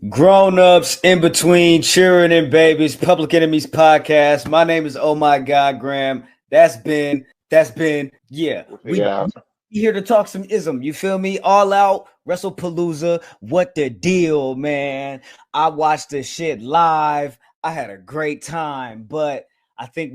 Grown-ups in between cheering and babies, Public Enemies podcast. My name is Oh My God Graham. That's been, yeah. We here to talk some ism. You feel me? All out Wrestlepalooza. What the deal, man? I watched this shit live. I had a great time, but I think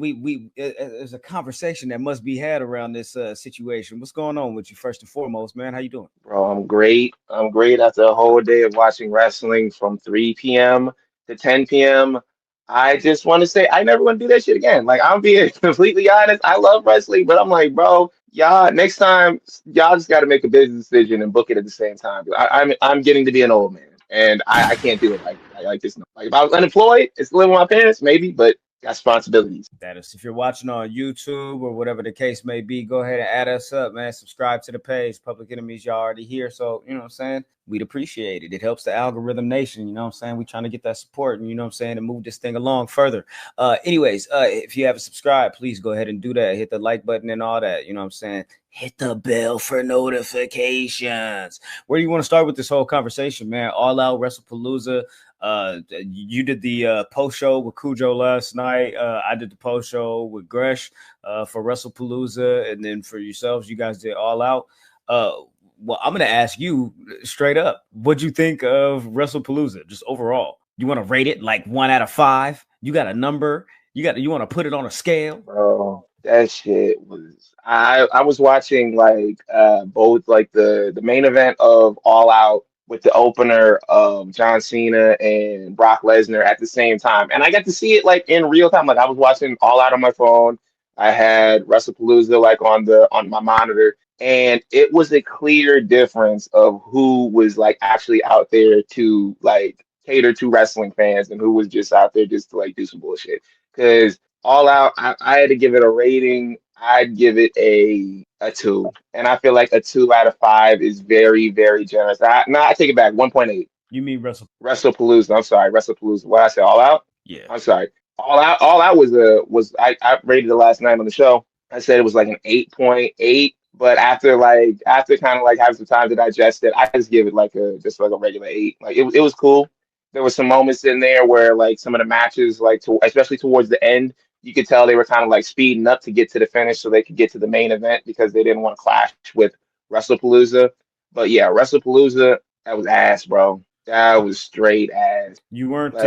there's a conversation that must be had around this situation. What's going on with you, first and foremost, man? How you doing? Bro, I'm great. I'm great after a whole day of watching wrestling from 3 p.m. to 10 p.m. I just want to say I never want to do that shit again. Like, I'm being completely honest. I love wrestling, but I'm like, bro, y'all, next time, y'all just got to make a business decision and book it at the same time. I'm getting to be an old man, and I can't do it like this. Like, if I was unemployed, it's living with my parents, maybe, but got responsibilities. That is, if you're watching on YouTube or whatever the case may be, go ahead and add us up, man. Subscribe to the page. Public Enemies, y'all already here. So, you know what I'm saying? We'd appreciate it. It helps the algorithm nation. You know what I'm saying? We're trying to get that support and, you know what I'm saying, to move this thing along further. If you haven't subscribed, please go ahead and do that. Hit the like button and all that. You know what I'm saying? Hit the bell for notifications. Where do you want to start with this whole conversation, man? All Out Wrestlepalooza. You did the post show with Cujo last night. I did the post show with Gresh for Wrestlepalooza, and then for yourselves, you guys did All Out. Well, I'm gonna ask you straight up, what'd you think of Wrestlepalooza, just overall? You want to rate it like 1 out of 5? You got a number? You want to put it on a scale? Bro, that shit was I was watching like both like the main event of All Out with the opener of John Cena and Brock Lesnar at the same time. And I got to see it like in real time. Like I was watching All Out on my phone. I had Wrestlepalooza like on my monitor. And it was a clear difference of who was like actually out there to like cater to wrestling fans and who was just out there just to like do some bullshit. Because All Out, I had to give it a rating. I'd give it a 2, and I feel like a 2 out of 5 is very, very generous. I take it back. 1.8. You mean Wrestlepalooza? I'm sorry, Wrestlepalooza. What I say? All Out? Yeah. I'm sorry. All Out was I rated it last night on the show. I said it was like an 8.8, but after kind of like having some time to digest it, I just give it like a regular 8. Like it was cool. There were some moments in there where like some of the matches, especially towards the end, you could tell they were kind of like speeding up to get to the finish so they could get to the main event because they didn't want to clash with Wrestlepalooza. But yeah, Wrestlepalooza, that was ass, bro. That was straight ass. You weren't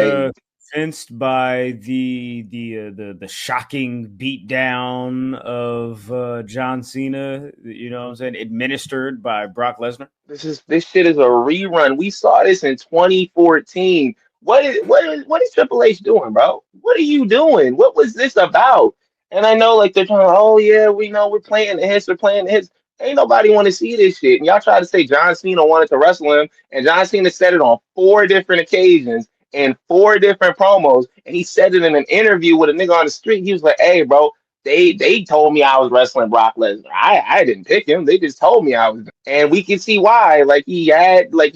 convinced by the shocking beatdown of John Cena, you know what I'm saying, administered by Brock Lesnar? This shit is a rerun. We saw this in 2014. What is Triple H doing, bro? What are you doing? What was this about? And I know like they're trying to, oh yeah, we know we're playing the hits, Ain't nobody want to see this shit. And y'all try to say John Cena wanted to wrestle him, and John Cena said it on 4 different occasions in 4 different promos, and he said it in an interview with a nigga on the street. He was like, hey, bro, they told me I was wrestling Brock Lesnar. I didn't pick him. They just told me I was. And we can see why. Like he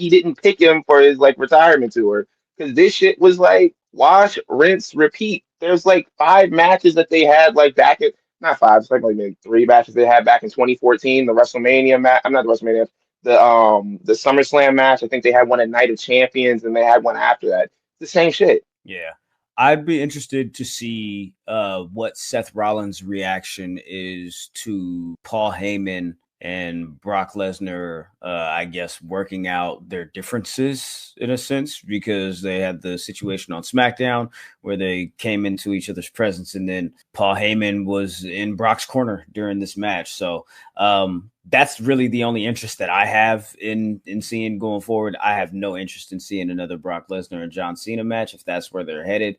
didn't pick him for his like retirement tour. Because this shit was like wash, rinse, repeat. There's like 5 matches that they had like back at not 5, it's like maybe 3 matches they had back in 2014. The WrestleMania match. I'm not the WrestleMania. The SummerSlam match. I think they had one at Night of Champions, and they had one after that. The same shit. Yeah. I'd be interested to see what Seth Rollins' reaction is to Paul Heyman and Brock Lesnar, I guess, working out their differences in a sense, because they had the situation on SmackDown where they came into each other's presence, and then Paul Heyman was in Brock's corner during this match. So that's really the only interest that I have in seeing going forward. I have no interest in seeing another Brock Lesnar and John Cena match if that's where they're headed.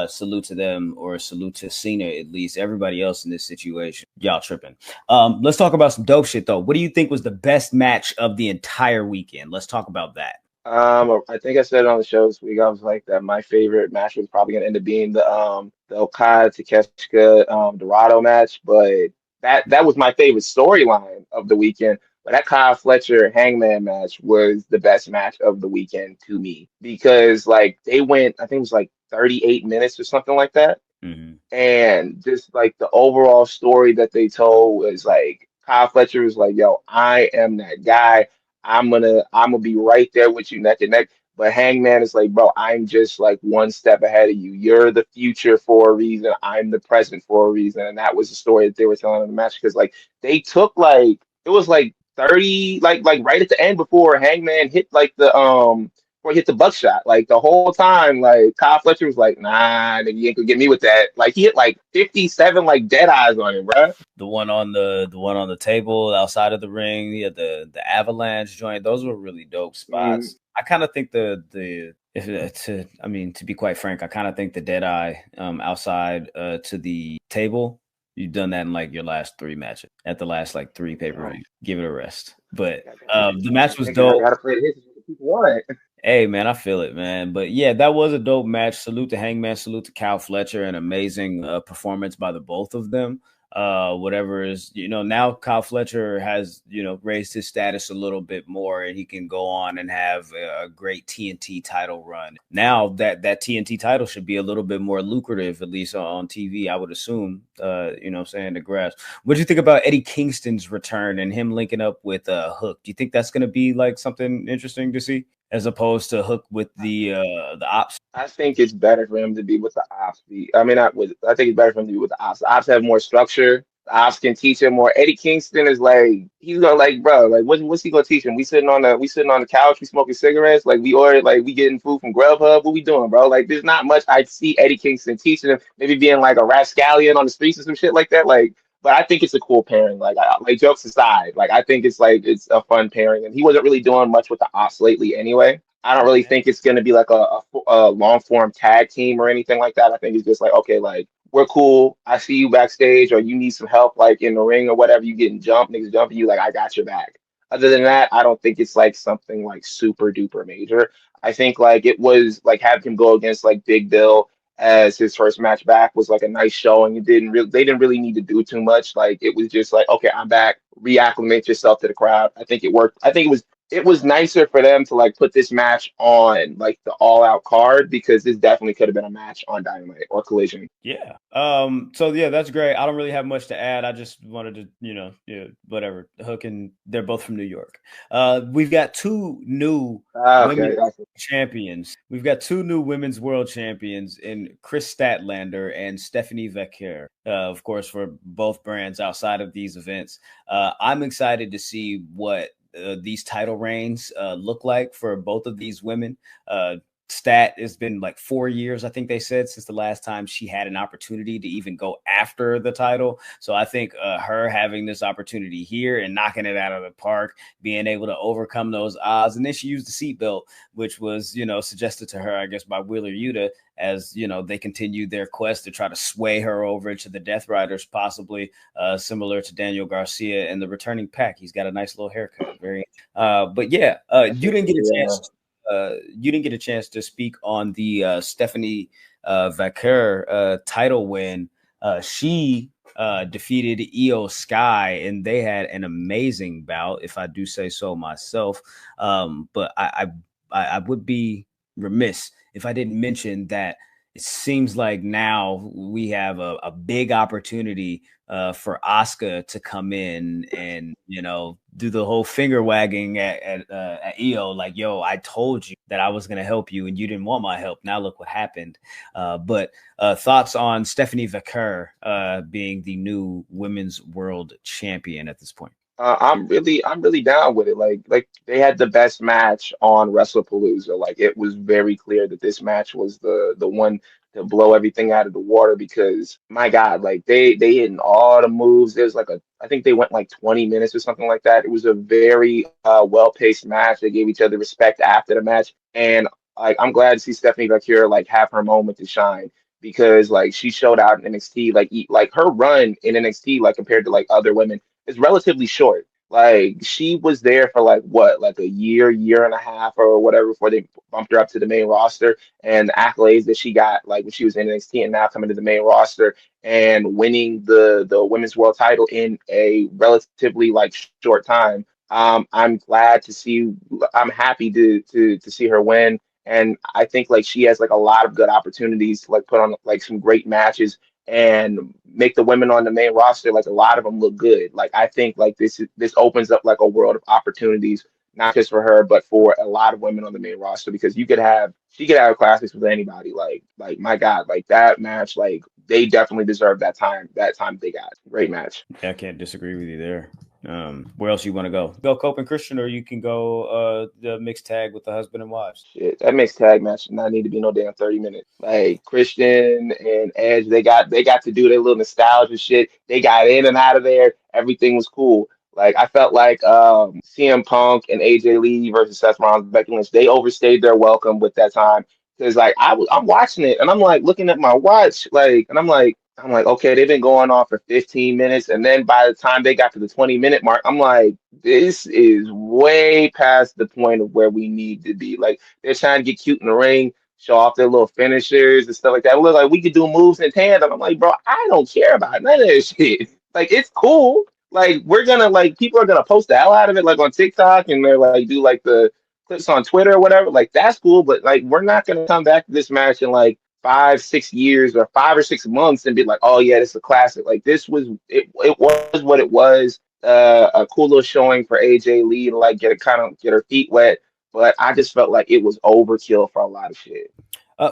Salute to them, or salute to Cena at least. Everybody else in this situation, y'all tripping. Let's talk about some dope shit though. What do you think was the best match of the entire weekend? Let's talk about that. I think I said it on the show this week. I was like that my favorite match was probably gonna end up being the Okada Takeshita Dorado match, but that was my favorite storyline of the weekend. But that Kyle Fletcher Hangman match was the best match of the weekend to me because like they went, I think it was like 38 minutes or something like that. Mm-hmm. And just like the overall story that they told was like Kyle Fletcher was like, yo, I am that guy. I'm gonna be right there with you neck and neck. But Hangman is like, bro, I'm just like one step ahead of you. You're the future for a reason. I'm the present for a reason. And that was the story that they were telling in the match because like they took like it was like 30 like right at the end before Hangman hit like the before he hit the buckshot. Like the whole time, like Kyle Fletcher was like, nah, nigga, you ain't gonna get me with that. Like he hit like 57 like dead eyes on him, bro. The one on the table outside of the ring, yeah, the avalanche joint. Those were really dope spots. I kind of think to be quite frank, I kind of think the Deadeye outside to the table. You've done that in like your last 3 matches at the last like 3 pay-per-views. Give it a rest. But the match was dope. Gotta play the hits what people want. Hey man, I feel it, man. But yeah, that was a dope match. Salute to Hangman, salute to Kyle Fletcher, an amazing performance by the both of them. Whatever is, now Kyle Fletcher has, raised his status a little bit more and he can go on and have a great TNT title run. Now that TNT title should be a little bit more lucrative, at least on TV, I would assume, the grass. What do you think about Eddie Kingston's return and him linking up with Hook? Do you think that's going to be like something interesting to see? As opposed to Hook with the Ops? I think it's better for him to be with the Ops. I think it's better for him to be with the Ops. The Ops have more structure. The Ops can teach him more. Eddie Kingston is like he's gonna like, bro, like what's he gonna teach him? We sitting on the couch, we smoking cigarettes, like we getting food from Grubhub. What we doing, bro? Like there's not much I see Eddie Kingston teaching him. Maybe being like a rascallion on the streets or some shit like that. Like, but I think it's a cool pairing. Like jokes aside, like I think it's a fun pairing, and he wasn't really doing much with the Ops lately anyway. I don't really think it's going to be like a long form tag team or anything like that. I think it's just like, okay, like we're cool. I see you backstage or you need some help like in the ring or whatever. You getting jumped, niggas jumping you. Like, I got your back. Other than that, I don't think it's like something like super duper major. I think like it was like having him go against like Big Bill as his first match back was like a nice showing. They didn't really need to do too much. Like it was just like, okay, I'm back. Reacclimate yourself to the crowd. I think it worked. I think it was nicer for them to like put this match on like the all out card because this definitely could have been a match on Dynamite or Collision. Yeah. So yeah, that's great. I don't really have much to add. I just wanted to, whatever. Hook and they're both from New York. We've got 2 new women's champions. We've got 2 new women's world champions in Chris Statlander and Stephanie Vacquer. Of course, for both brands outside of these events. I'm excited to see what these title reigns look like for both of these women. Stat has been like 4 years, I think they said, since the last time she had an opportunity to even go after the title. So I think her having this opportunity here and knocking it out of the park, being able to overcome those odds. And then she used the seatbelt, which was, suggested to her, I guess, by Wheeler Yuta as, they continue their quest to try to sway her over into the Death Riders, possibly similar to Daniel Garcia and the returning Pac. He's got a nice little haircut. But yeah, you didn't get a chance. You didn't get a chance to speak on the Stephanie Vacquer title win. She defeated Io Sky, and they had an amazing bout, if I do say so myself. But I would be remiss if I didn't mention that it seems like now we have a big opportunity for Asuka to come in and, do the whole finger wagging at Io, like, yo, I told you that I was going to help you and you didn't want my help. Now look what happened. But thoughts on Stephanie Vacquer being the new women's world champion at this point? I'm really down with it. Like they had the best match on Wrestlepalooza. Like it was very clear that this match was the one to blow everything out of the water because my God, like they hitting all the moves. There's like I think they went like 20 minutes or something like that. It was a very well-paced match. They gave each other respect after the match, and like I'm glad to see Stephanie Vacquer like have her moment to shine because like she showed out in NXT. Like her run in NXT, like compared to like other women is relatively short. Like she was there for like what, like a year and a half or whatever before they bumped her up to the main roster. And the accolades that she got, like when she was in NXT and now coming to the main roster and winning the women's world title in a relatively like short time. I'm glad to see. I'm happy to see her win. And I think like she has like a lot of good opportunities to like put on like some great matches and make the women on the main roster, like a lot of them look good. Like I think like this opens up like a world of opportunities, not just for her, but for a lot of women on the main roster because she could have classics with anybody. Like my God, like that match, like they definitely deserve that time they got. Great match. Yeah, I can't disagree with you there. Where else you want to go? Go Cope and Christian, or you can go the mixed tag with the husband and wives. Shit, that mixed tag match does not need to be no damn 30 minutes. Like Christian and Edge, they got to do their little nostalgia shit. They got in and out of there. Everything was cool. Like I felt like CM Punk and AJ Lee versus Seth Rollins, Becky Lynch, they overstayed their welcome with that time. Because like I'm watching it and I'm like looking at my watch, like, and I'm like, okay, they've been going on for 15 minutes, and then by the time they got to the 20-minute mark, I'm like, this is way past the point of where we need to be. Like they're trying to get cute in the ring, show off their little finishers and stuff like that. It look like we could do moves in tandem. I'm like, bro, I don't care about none of this shit. Like it's cool. Like we're gonna like people are gonna post the hell out of it like on TikTok and they're like do like the clips on Twitter or whatever. Like that's cool, but like we're not gonna come back to this match in like 5 6 years or 5 or 6 months and be like, oh yeah, this is a classic. Like this was it was what it was. A cool little showing for AJ Lee to like get her feet wet, but I just felt like it was overkill for a lot of shit.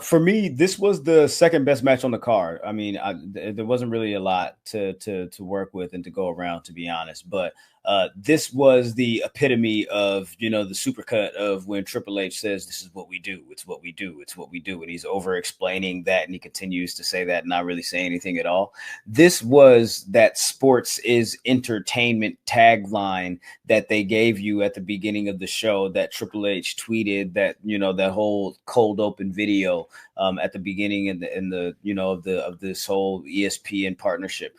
For me, this was the second best match on the card. I mean, there wasn't really a lot to work with and to go around, to be honest. But this was the epitome of, the supercut of when Triple H says, "This is what we do. It's what we do. It's what we do," and he's over explaining that, and he continues to say that, and not really say anything at all. This was that sports is entertainment tagline that they gave you at the beginning of the show that Triple H tweeted, that that whole cold open video at the beginning in the of this whole ESPN partnership.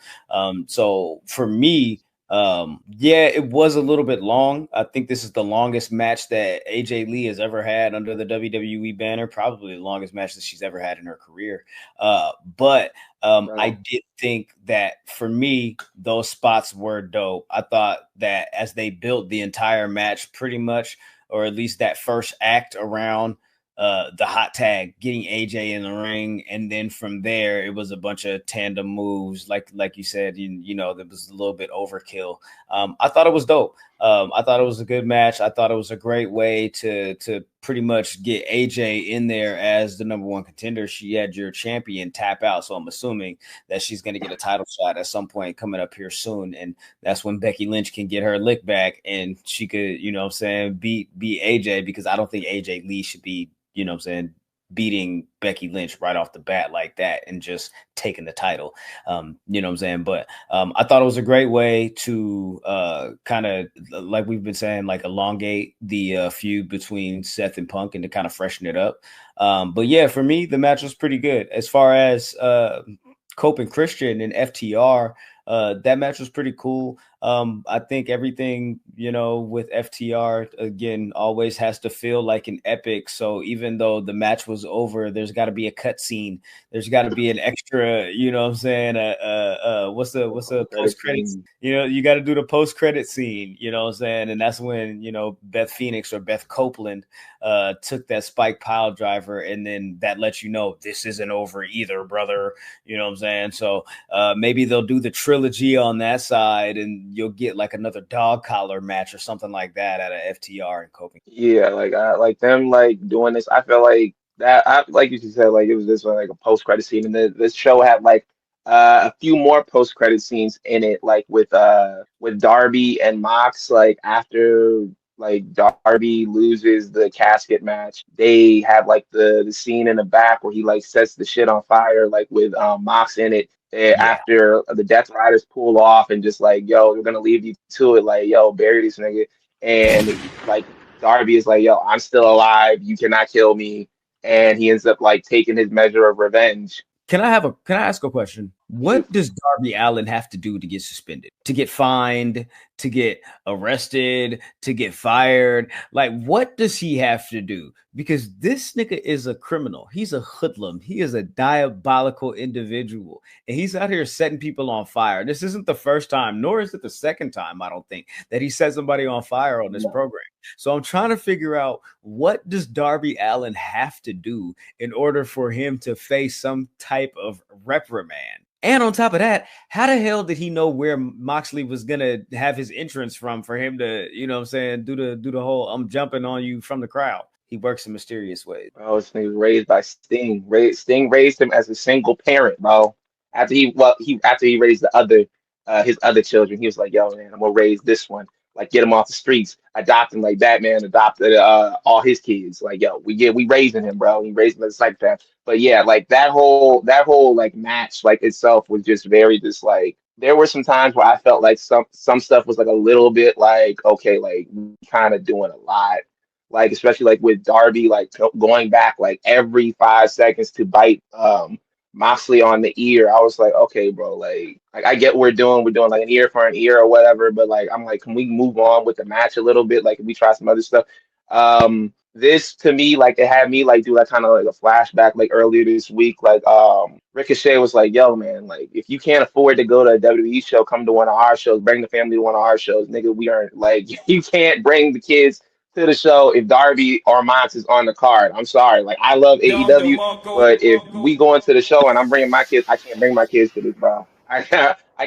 So for me, yeah, it was a little bit long. I think this is the longest match that AJ Lee has ever had under the WWE banner, probably the longest match that she's ever had in her career. But I did think that for me, those spots were dope. I thought that as they built the entire match pretty much, or at least that first act around the hot tag, getting AJ in the ring, and then from there it was a bunch of tandem moves, like you said, that was a little bit overkill. I thought it was dope. I thought it was a good match. I thought it was a great way to pretty much get AJ in there as the number one contender. She had your champion tap out, so I'm assuming that she's going to get a title shot at some point coming up here soon, and that's when Becky Lynch can get her lick back and she could, beat AJ, because I don't think AJ Lee should be, beating Becky Lynch right off the bat like that and just taking the title. But I thought it was a great way to kind of, like we've been saying, like elongate the feud between Seth and Punk and to kind of freshen it up. But yeah, for me, the match was pretty good. As far as Cope and Christian and FTR, that match was pretty cool. I think everything, with FTR, again, always has to feel like an epic. So even though the match was over, there's got to be a cut scene. There's got to be an extra, what's the post credits? You got to do the post credit scene, and that's when, Beth Phoenix or Beth Copeland took that spike pile driver, and then that lets you know this isn't over either, brother. So maybe they'll do the trilogy on that side, and you'll get like another dog collar match or something like that out of FTR and Copenhagen. Yeah, like I like them like doing this. I feel like that. I like you said, like it was this like a post credit scene, and this show had like a few more post credit scenes in it, like with Darby and Mox. Like after like Darby loses the casket match, they have like the scene in the back where he like sets the shit on fire, like with Mox in it. Yeah. After the Death Riders pull off and just like, yo, we're gonna leave you to it, like, yo, bury this nigga. And like Darby is like, yo, I'm still alive. You cannot kill me. And he ends up like taking his measure of revenge. Can I ask a question? What does Darby Allin have to do to get suspended, to get fined, to get arrested, to get fired? Like, what does he have to do? Because this nigga is a criminal. He's a hoodlum. He is a diabolical individual. And he's out here setting people on fire. This isn't the first time, nor is it the second time, I don't think, that he set somebody on fire on this program. So I'm trying to figure out, what does Darby Allin have to do in order for him to face some type of reprimand? And on top of that, how the hell did he know where Moxley was gonna have his entrance from for him to, you know what I'm saying, do the whole I'm jumping on you from the crowd? He works in mysterious ways. Bro, this nigga was raised by Sting. Sting raised him as a single parent, bro. After he raised the other his other children, he was like, yo, man, I'm gonna raise this one. Like get him off the streets, adopt him like Batman adopted all his kids. Like, yo, we raising him, bro. We raised him as a psychopath. But yeah, like that whole like match like itself was just very just like there were some times where I felt like some stuff was like a little bit like okay, like kind of doing a lot like especially like with Darby, like going back like every 5 seconds to bite Moxley on the ear. I was like, okay, bro, like I get what we're doing like an ear for an ear or whatever, but like I'm like, can we move on with the match a little bit? Like, can we try some other stuff? This to me, like it had me like do like kind of like a flashback like earlier this week. Like Ricochet was like, yo, man, like if you can't afford to go to a WWE show, come to one of our shows, bring the family to one of our shows, nigga. We aren't like you can't bring the kids to the show if Darby or Mox is on the card. I'm sorry. Like I love AEW, but if we go into the show and I'm bringing my kids, I can't bring my kids to this, bro. I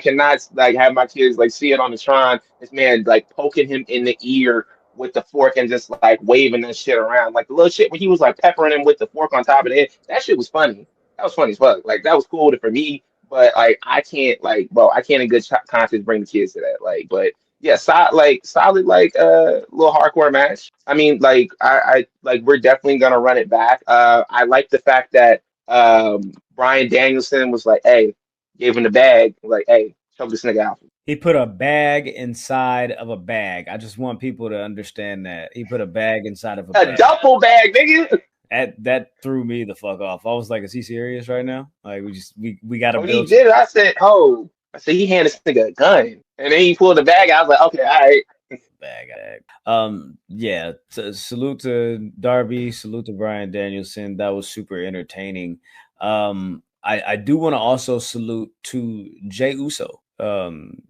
cannot like have my kids like see it on the Tron. This man like poking him in the ear with the fork and just like waving that shit around. Like the little shit when he was like peppering him with the fork on top of the head. That shit was funny. That was funny as fuck. Like that was cool for me. But like I can't like, bro, I can't in good conscience bring the kids to that. Like, but yeah, solid like little hardcore match. I mean, like I like we're definitely gonna run it back. I like the fact that Brian Danielson was like, hey, gave him the bag, like, hey, choke this nigga out. He put a bag inside of a bag. I just want people to understand that. He put a bag inside of a bag. A duffel bag, nigga. That threw me the fuck off. I was like, is he serious right now? Like we gotta when build. He did it, I said, oh. I said he handed this nigga a gun. And then he pulled the bag out. I was like, okay, all right. Yeah. Salute to Darby. Salute to Brian Danielson. That was super entertaining. I do want to also salute to Jey Uso.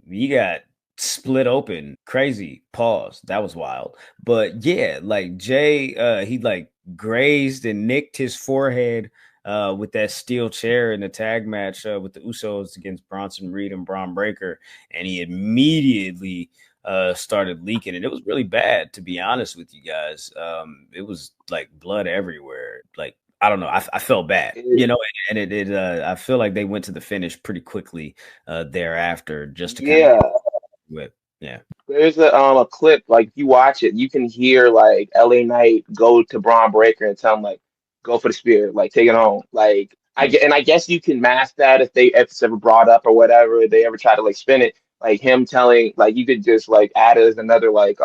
He got split open. Crazy. Pause. That was wild. But yeah, like Jay, he like grazed and nicked his forehead with that steel chair in the tag match with the Usos against Bronson Reed and Braun Breaker, and he immediately started leaking, and it was really bad, to be honest with you guys. It was like blood everywhere. Like I don't know, I felt bad, you know, and it I feel like they went to the finish pretty quickly thereafter, just to kind of with There's a clip like if you watch it, you can hear like LA Knight go to Braun Breaker and tell him like, go for the spear, like take it home. Like I guess you can mask that if it's ever brought up or whatever, if they ever try to like spin it, like him telling like you could just like add it as another like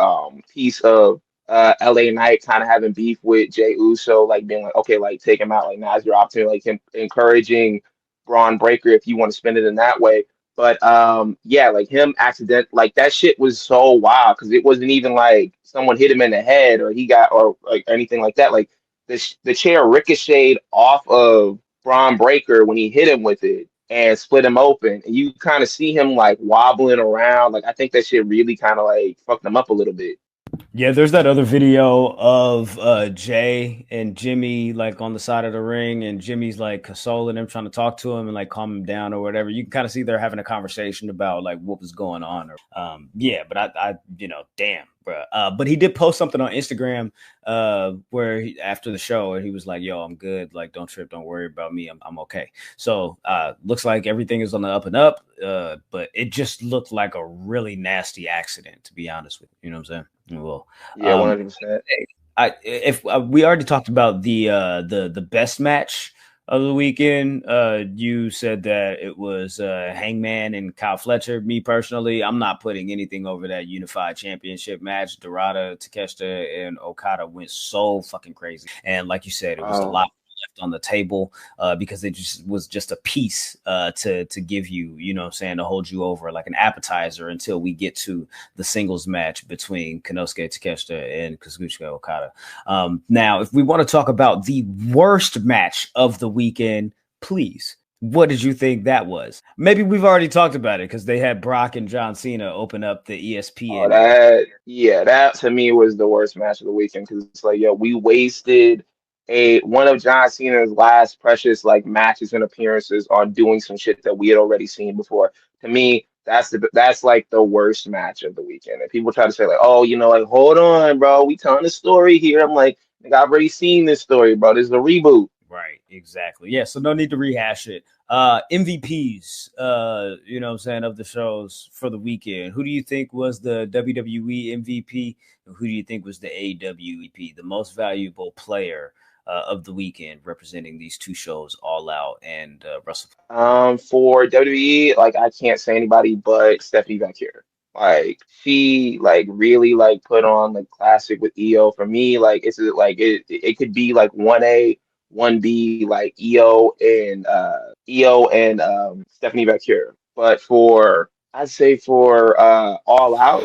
piece of LA Knight kind of having beef with Jey Uso, like being like, okay, like take him out, like now's your opportunity, like him encouraging Braun Breaker if you want to spin it in that way. But yeah, like him accident, like that shit was so wild because it wasn't even like someone hit him in the head or he got or like anything like that. Like the chair ricocheted off of Braun Breaker when he hit him with it and split him open. And you kind of see him like wobbling around. Like I think that shit really kind of like fucked him up a little bit. Yeah, there's that other video of Jay and Jimmy like on the side of the ring, and Jimmy's like consoling him, trying to talk to him and like calm him down or whatever. You can kind of see they're having a conversation about like what was going on. Yeah, but I you know, damn, bro. But he did post something on Instagram where after the show, and he was like, "Yo, I'm good. Like, don't trip, don't worry about me. I'm okay." So looks like everything is on the up and up. But it just looked like a really nasty accident, to be honest with you. You know what I'm saying? Well, yeah, 100%. If we already talked about the best match of the weekend, you said that it was Hangman and Kyle Fletcher. Me personally, I'm not putting anything over that unified championship match. Dorada, Takeshita, and Okada went so fucking crazy, and like you said, it was a lot left on the table because it just was just a piece to give you, you know what I'm saying, to hold you over like an appetizer until we get to the singles match between Konosuke Takeshita and Kazuchika Okada. Now, if we want to talk about the worst match of the weekend, please, what did you think that was? Maybe we've already talked about it because they had Brock and John Cena open up the ESPN. That to me was the worst match of the weekend because it's like, yo, we wasted a one of John Cena's last precious like matches and appearances on doing some shit that we had already seen before. To me, that's like the worst match of the weekend. And people try to say like, oh, like hold on, bro, we telling a story here. I'm like, I've already seen this story, bro. This is a reboot. Right, exactly. Yeah, so no need to rehash it. MVPs, you know what I'm saying, of the shows for the weekend. Who do you think was the WWE MVP? And who do you think was the AWEP, the most valuable player of the weekend, representing these two shows, All Out and Wrestle? For WWE, like I can't say anybody but Stephanie Vacquer. Like she like really like put on like classic with EO. For me, like it's like it could be like 1A, 1B, like EO and Stephanie Vacquer. But for I'd say for All Out,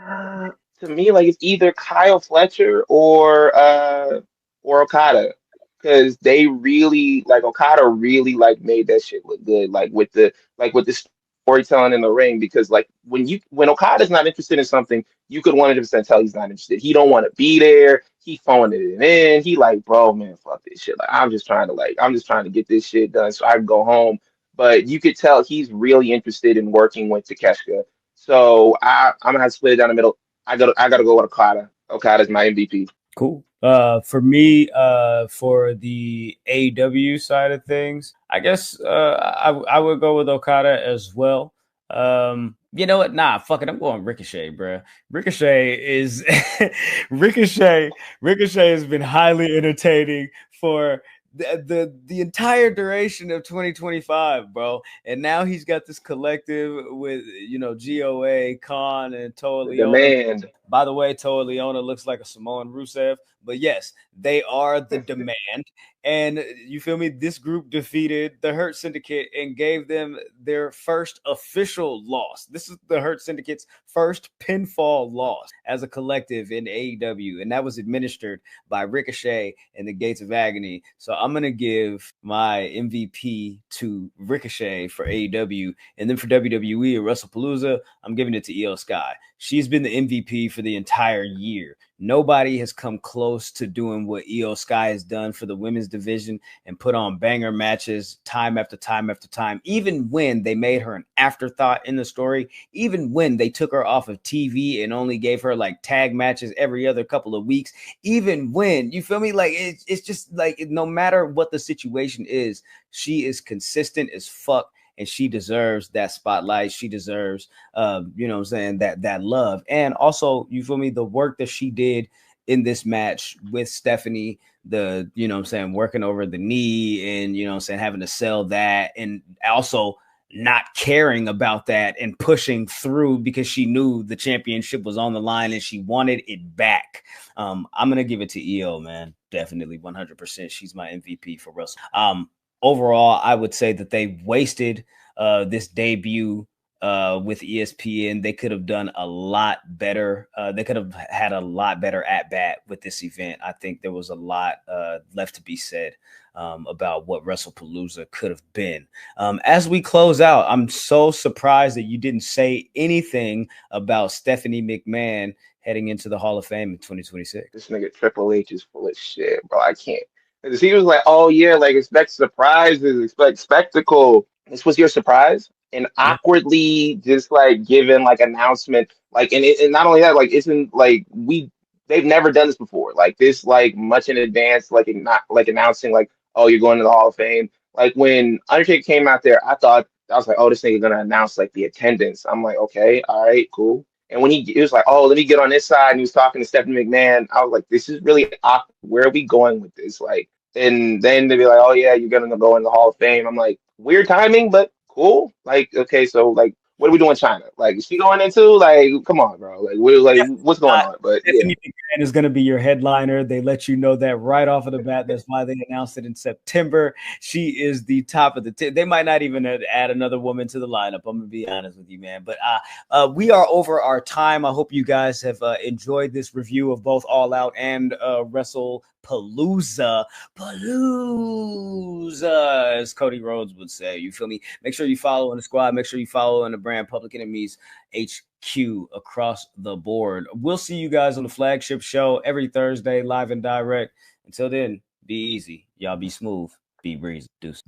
uh, to me like it's either Kyle Fletcher or Okada because they really like Okada really like made that shit look good like with the storytelling in the ring because like when Okada's not interested in something you could 100% tell he's not interested. He don't want to be there. He phoning it in. He like, bro, man, fuck this shit. Like I'm just trying to get this shit done so I can go home. But you could tell he's really interested in working with Takeshita. So I'm gonna have to split it down the middle. I gotta go with Okada. Okada's my MVP. Cool. For me, for the AW side of things, I guess I would go with Okada as well. You know what? Nah, fuck it. I'm going Ricochet, bro. Ricochet is Ricochet. Ricochet has been highly entertaining for the entire duration of 2025, bro. And now he's got this collective with GOA, Khan, and Toa The Leona. demand. By the way, Toa Leona looks like a Samoan Rusev, but yes, they are the demand. And you feel me? This group defeated the Hurt Syndicate and gave them their first official loss. This is the Hurt Syndicate's first pinfall loss as a collective in AEW, and that was administered by Ricochet and the Gates of Agony. So I'm gonna give my MVP to Ricochet for AEW, and then for WWE or Wrestlepalooza, I'm giving it to Io Sky. She's been the MVP for the entire year. Nobody has come close to doing what Io Sky has done for the women's division and put on banger matches time after time after time. Even when they made her an afterthought in the story, even when they took her off of TV and only gave her like tag matches every other couple of weeks, even when, you feel me? Like it's just like no matter what the situation is, she is consistent as fuck. And she deserves that spotlight. She deserves, you know what I'm saying, that love. And also, you feel me, the work that she did in this match with Stephanie, you know what I'm saying, working over the knee and, you know what I'm saying, having to sell that. And also not caring about that and pushing through because she knew the championship was on the line and she wanted it back. I'm going to give it to EO, man. Definitely 100%. She's my MVP for Russell. Overall, I would say that they wasted this debut with ESPN. They could have done a lot better. They could have had a lot better at bat with this event. I think there was a lot left to be said about what Wrestlepalooza could have been. As we close out, I'm so surprised that you didn't say anything about Stephanie McMahon heading into the Hall of Fame in 2026. This nigga Triple H is full of shit, bro. I can't. Because he was like, oh yeah, like expect surprises, expect spectacle. This was your surprise? And Yeah. awkwardly just like given like announcement, like and not only that, like isn't like they've never done this before. Like this like much in advance, like not like announcing like, oh, you're going to the Hall of Fame. Like when Undertaker came out there, I was like, oh, this nigga gonna announce like the attendance. I'm like, okay, all right, cool. And when he was like, oh, let me get on this side, and he was talking to Stephanie McMahon, I was like, this is really awkward. Where are we going with this? Like, and then they'd be like, oh yeah, you're gonna go in the Hall of Fame. I'm like, weird timing, but cool. Like, okay, so like, what are we doing in China? Like, is she going into like, come on, bro? Like, what's going on? But yeah, Stephanie McMahon is going to be your headliner. They let you know that right off of the bat. That's why they announced it in September. She is the top of the they might not even add another woman to the lineup. I'm going to be honest with you, man. But we are over our time. I hope you guys have enjoyed this review of both All Out and Wrestlepalooza. Palooza, as Cody Rhodes would say. You feel me? Make sure you follow in the squad. Make sure you follow in the brand Public Enemies HQ across the board. We'll see you guys on the flagship show every Thursday, live and direct. Until then, Be easy. Y'all be smooth. Be breezy. Deuce.